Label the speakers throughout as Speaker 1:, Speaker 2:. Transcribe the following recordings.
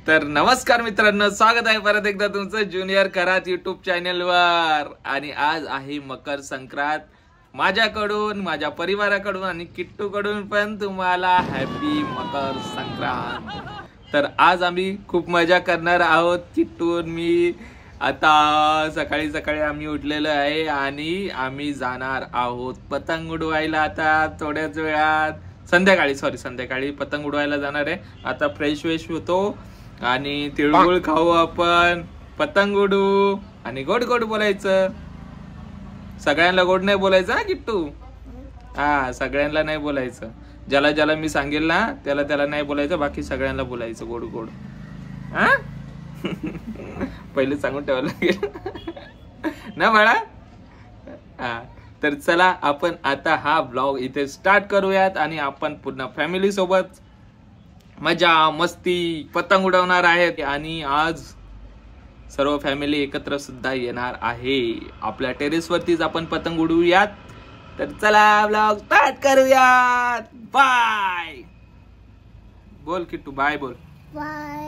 Speaker 1: तर नमस्कार मित्रांनो, स्वागत आहे परत एकदा तुमचं ज्युनियर करात युट्यूब चॅनलवर। आणि आज आहे मकर संक्रांत। माझ्याकडून, माझ्या परिवाराकडून आणि किट्टूकडून पण तुम्हाला हॅपी मकर संक्रांत। तर आज आम्ही खूप मजा करणार आहोत। किट्टू मी आता सकाळी सकाळी आम्ही उठलेलो आहे आणि आम्ही जाणार आहोत पतंग उडवायला। आता थोड्याच वेळात संध्याकाळी पतंग उडवायला जाणार आहे। आता फ्रेश होतो आणि तिळगुळ खाऊ, आपण पतंग उडू आणि गोड गोड बोलायचं। सगळ्यांना गोड नाही बोलायचं हा किट्टू, हा सगळ्यांना नाही बोलायचं। ज्याला ज्याला मी सांगेल ना त्याला नाही बोलायचं, बाकी सगळ्यांना बोलायचं गोड गोड। हा पहिले सांगून ठेवायला लागेल ना बाळा। हा तर चला आपण आता हा ब्लॉग इथे स्टार्ट करूयात आणि आपण पूर्ण फॅमिली सोबत मजा मस्ती पतंग उडवणार आहेत। आणि आज सर्व फॅमिली एकत्र सुद्धा येणार आहे। आपल्या टेरेस वरतीच आपण पतंग उडवूयात। तर चला ब्लॉग स्टार्ट करूयात। बाय बोल किट्टू, बाय बोल।
Speaker 2: बाय।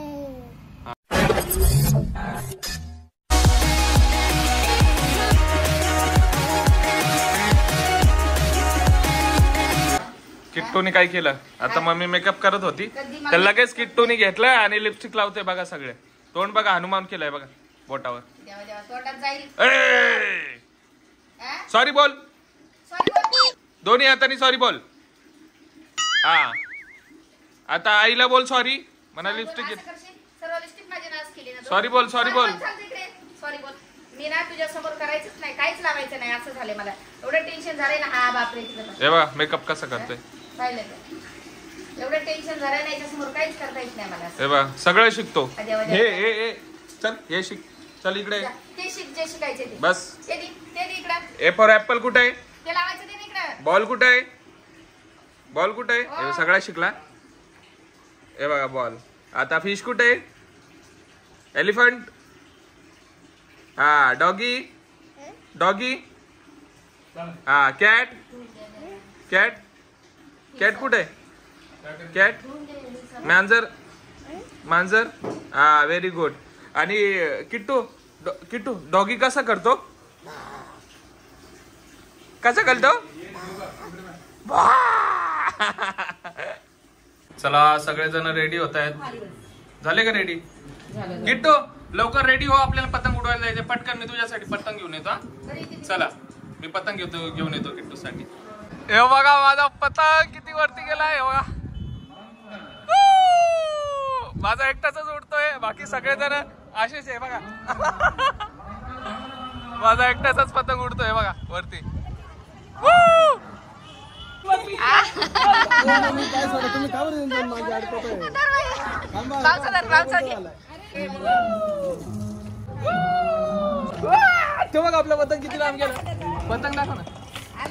Speaker 1: किट्टूने काय केलं आता, मम्मी मेकअप करत होती तर लगेच किट्टूने घेतलं आणि लिपस्टिक लावते बघा। सगळे तोंड बघा, हनुमान केलंय बघा बोटावर। सॉरी बोल, दोन्ही हाताने सॉरी बोल। हा आता आईला बोल सॉरी म्हणा, लिपस्टिक सॉरी बोल, सॉरी बोल।
Speaker 3: सॉरी बोल, मी ना तुझ्या समोर करायचंच नाही, काहीच लावायचं नाही असं झालंय मला। एवढं टेन्शन झालंय ना। हा बापरे,
Speaker 1: हे बघा मेकअप कसं करते,
Speaker 3: एवढं टेन्शन झालंय ना, याच्या समोर काहीच करता येत नाही मला।
Speaker 1: हे बघा सगळं शिकतो। हे चल हे शिक, चल इकडे
Speaker 3: ते शिक जे शिकायचे ते।
Speaker 1: बस
Speaker 3: ते दे इकडे।
Speaker 1: ए फॉर ऍपल कुठे आहे,
Speaker 3: ते लावायचं ते इकडे।
Speaker 1: बॉल कुठे आहे, बॉल कुठे आहे, हे सगळा शिकला। हे बघा बॉल। आता फिश कुठे आहे, एलिफंट। हा डॉगी, डॉगी। हा कॅट, कॅट, कॅट कुठे, कॅट। मांजर, मांजर। हा व्हेरी गुड। आणि किट्टू डॉगी कसा करतो, कसा करतो। चला सगळेजण रेडी होत आहेत, झाले का रेडी। किट्टू लवकर रेडी हो, आपल्याला पतंग उडवायला जायचं। पटकन मी तुझ्यासाठी पतंग घेऊन येतो। चला मी पतंग घेऊन येतो किट्टू साठी। हे बघा माझा पतंग किती वरती गेलाय, हे बघा माझा एकटाच उडतोय, बाकी सगळेजण असेच आहे बघा। माझा एकटाच पतंग उडतोय बघा वरती। ते बघा आपला पतंग किती लांब गेला, पतंग दाखव ना।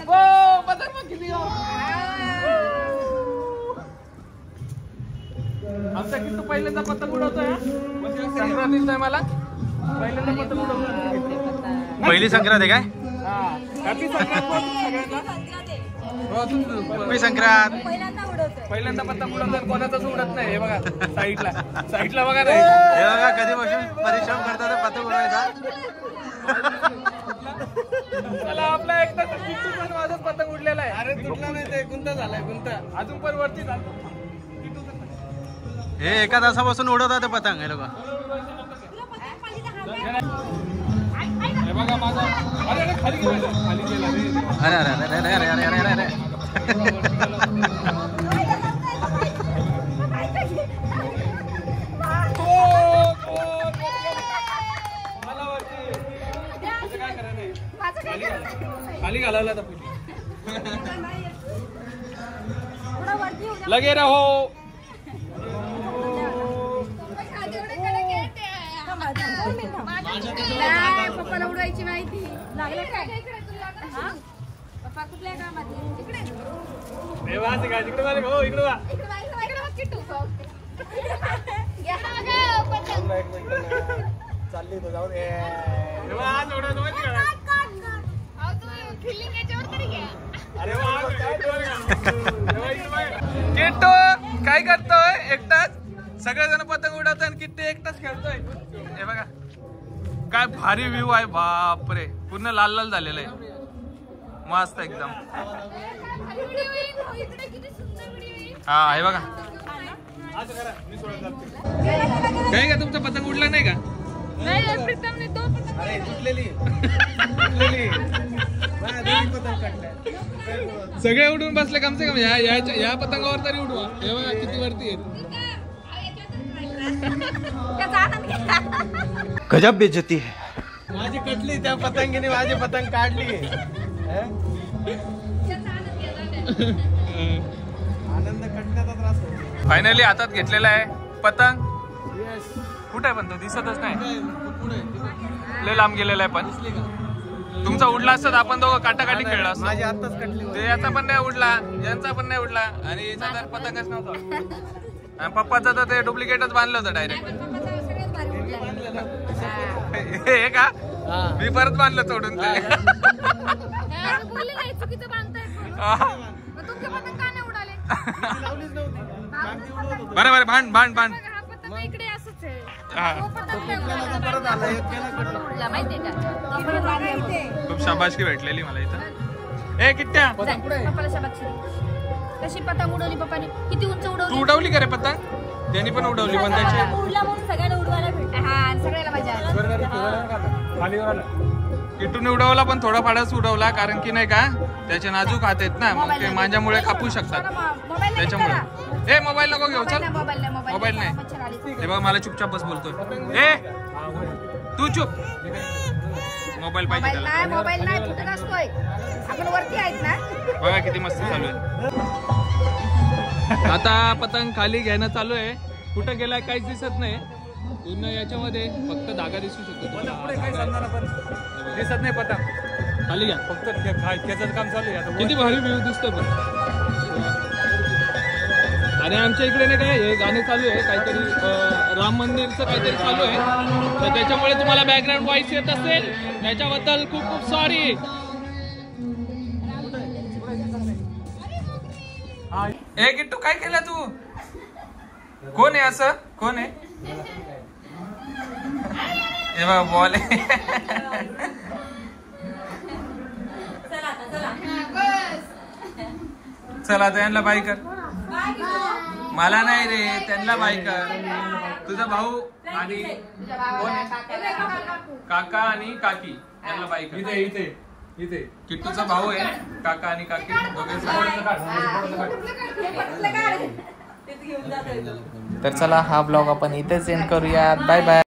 Speaker 1: ओ पतंग बघ किती आमचा किट्टू पहिल्यांदा पतंग उडवतोय। संक्रांतीचा मला पहिल्यांदा पतंग उडवतोय।
Speaker 4: पहिली संक्रांत आहे काय,
Speaker 1: हॅपी संक्रांत
Speaker 4: संक्रांत
Speaker 1: पहिल्यांदा पतंग उडवतोय, कोणाचाच उडत नाही। हे बघा साईडला बघा नाही,
Speaker 4: हे बघा कधीपासून परिश्रम करतात पतंग उडवायचा।
Speaker 1: चला आपला एकटा किट्टू पण माझाच पतंग उडलेला आहे। अरे तुटला नाही, ते गुंता झालाय, गुंता अजून पण वरती चालतो।
Speaker 4: हे एका तासापासून उडवतात पतंग हे लोक।
Speaker 1: हे बघा माझा, अरे खाली गेला रे।
Speaker 4: अरे अरे अरे अरे अरे अरे अरे अरे
Speaker 1: खाली घालायला तर लगे रहो।
Speaker 3: पप्पाला उडवायची माहिती लागलं काय, पप्पा कुठल्या कामात इकडे
Speaker 1: चालली तर जाऊ दे। किट्टू काय करतोय एकटाच, सगळेजण पतंग उडवत होता आणि किट्टे एकटाच खेळतोय. हे बघा काय भारी व्ह्यू आहे. बापरे पूर्ण लाल लाल झालेलं आहे. मस्त एकदम. हा हे बघा काय का तुमचा पतंग उडला नाही का? सगळे उडून बसले कम से कम या पतंगावर तरी उडवा. हे बघा किती वरती आहेत.
Speaker 4: गजब बेइज्जती है. माझी कटली त्या पतंगीने माझी पतंग काढली. आनंद कटण्याचा त्रास होतो.
Speaker 1: फायनली हातात घेतलेला आहे पतंग. कुठे आहे पण तो दिसतच नाही. लय लांब गेलेला आहे. पण तुमचा उडला असता आपण दोघं काटाकाटी खेळला असतो.
Speaker 4: माझी आत्ताच कटली.
Speaker 1: ते याचा पण नाही उडला, यांचा पण नाही उडला आणि याचा तर पतंगच नव्हता. पप्पाचं तर ते डुप्लिकेटच बांधलं होतं डायरेक्ट. हे का मी परत बांधलं तोडून ते. बरोबर भांड भांड भांड. खूप शाबासकी भेटलेली मला इथं. ए किट्ट्या
Speaker 3: कशी पतंग उडवली पप्पाने? किती उंच
Speaker 1: तू
Speaker 3: उडवली?
Speaker 1: उडवली का रे पतंग? त्यांनी पण उडवली पण त्याची
Speaker 3: उडला म्हणून सगळ्यांना उडवायला भेटते. हा सगळ्याला मजा.
Speaker 1: किट्टूने उडवला पण थोडा फारच उडवला कारण की नाही का त्याचे नाजूक हात आहेत ना. मग ते माझ्यामुळे कापू शकतात त्याच्यामुळे. ए मोबाईल नको घेऊ. चल मोबाईल नाही. हे बघ मला चुपचाप बस बोलतोय. ए तू चुप. मोबाईल पाहिजे त्याला.
Speaker 3: मोबाईल नाही फुटत असतोय. आपण वरती आहेत ना.
Speaker 1: बघा किती मस्त चालू आहे. आता पतंग खाली घेणं चालू आहे. कुठं गेलाय काहीच दिसत नाही. पूर्ण याच्यामध्ये फक्त धागा दिसू शकतो.
Speaker 4: दिसत नाही पतंग.
Speaker 1: खाली घ्या.
Speaker 4: फक्त खेचायचं काम चालू आहे.
Speaker 1: किती भारी व्ह्यू दिसतो पण. आणि आमच्या इकडे नाही काय हे गाणे चालू आहे काहीतरी राम मंदिरचं काहीतरी चालू आहे. तर त्याच्यामुळे तुम्हाला बॅकग्राऊंड व्हॉइस येत असेल त्याच्याबद्दल खूप खूप सॉरी. ए किट्टू काय केलं तू? कोण आहे असं? कोण आहे? हे बघा बॉल आहे. चला आता यांना बाय कर. मला नाही रे त्यांना बाय कर. तुझा भाऊ आणि कोण आहे? काका आणि काकी यांना बाय कर.
Speaker 4: इथे इथे इथे
Speaker 1: किट्टूचा भाऊ आहे. काका आणि काकी दोघे. तर चला हा ब्लॉग आपण इथेच एंड करूया. Bye bye.